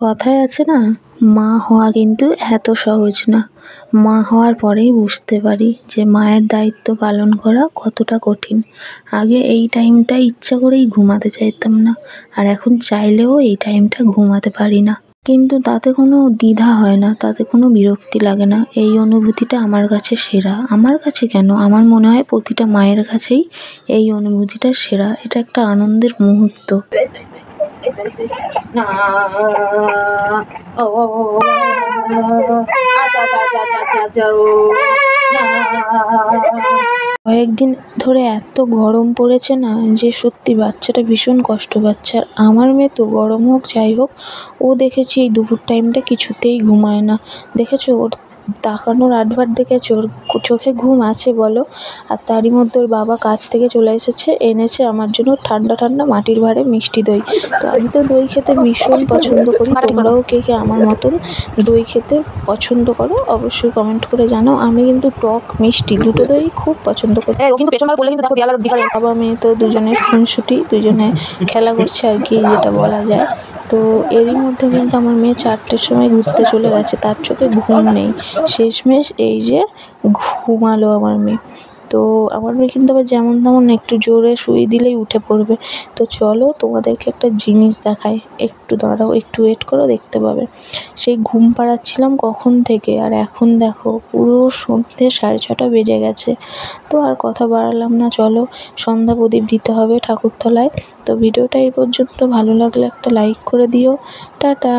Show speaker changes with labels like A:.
A: কথায় আছে না, মা হওয়া কিন্তু এত সহজ না। মা হওয়ার পরেই বুঝতে পারি যে মায়ের দায়িত্ব পালন করা কতটা কঠিন। আগে এই টাইমটা ইচ্ছা করেই ঘুমাতে চাইতাম না, আর এখন চাইলেও এই টাইমটা ঘুমাতে পারি না। কিন্তু তাতে কোনো দ্বিধা হয় না, তাতে কোনো বিরক্তি লাগে না। এই অনুভূতিটা আমার কাছে সেরা। আমার কাছে কেন, আমার মনে হয় প্রতিটা মায়ের কাছেই এই অনুভূতিটা সেরা। এটা একটা আনন্দের মুহূর্ত। কয়েকদিন ধরে এত গরম পড়েছে না যে সত্যি বাচ্চাটা ভীষণ কষ্ট পাচ্ছে। আর আমার মেয়ে তো গরম হোক যাই হোক, ও দেখেছি এই দুপুর টাইমটা কিছুতেই ঘুমায় না। দেখেছো ওর তাকানোর আটবার, দেখেছো ওর চোখে ঘুম আছে বলো? আর তারই মধ্যে ওর বাবা কাজ থেকে চলে এসেছে, এনেছে আমার জন্য ঠান্ডা ঠান্ডা মাটির ভাঁড়ে মিষ্টি দই। তো আমি তো দই খেতে ভীষণ পছন্দ করি। তোমরাও কে কে আমার মতন দই খেতে পছন্দ করো অবশ্যই কমেন্ট করে জানাও। আমি কিন্তু টক মিষ্টি দুটো দই খুব পছন্দ করি। বাবা মেয়ে তো দুজনে খুনসুটি, দুজনে খেলা করছে আর কি, যেটা বলা যায়। তো এরই মধ্যে কিন্তু আমার মেয়ে 4টের সময় ঘুরতে চলে গেছে, তার চোখে ঘুম নেই। শেষমেশ এই যে ঘুমালো আমার মেয়ে। তো আমার মেয়ে কিন্তু আবার যেমন তেমন একটু জোরে শুইয়ে দিলেই উঠে পড়বে। তো চলো তোমাদেরকে একটা জিনিস দেখাই, একটু দাঁড়াও, একটু ওয়েট করো, দেখতে পাবে। সেই ঘুম পাড়াচ্ছিলাম কখন থেকে, আর এখন দেখো পুরো সন্ধ্যে 6:30 বেজে গেছে। তো আর কথা বাড়ালাম না, চলো সন্ধ্যা প্রদীপ দিতে হবে ঠাকুরতলায়। তো ভিডিওটা এই পর্যন্ত, ভালো লাগলে একটা লাইক করে দিও। টাটা।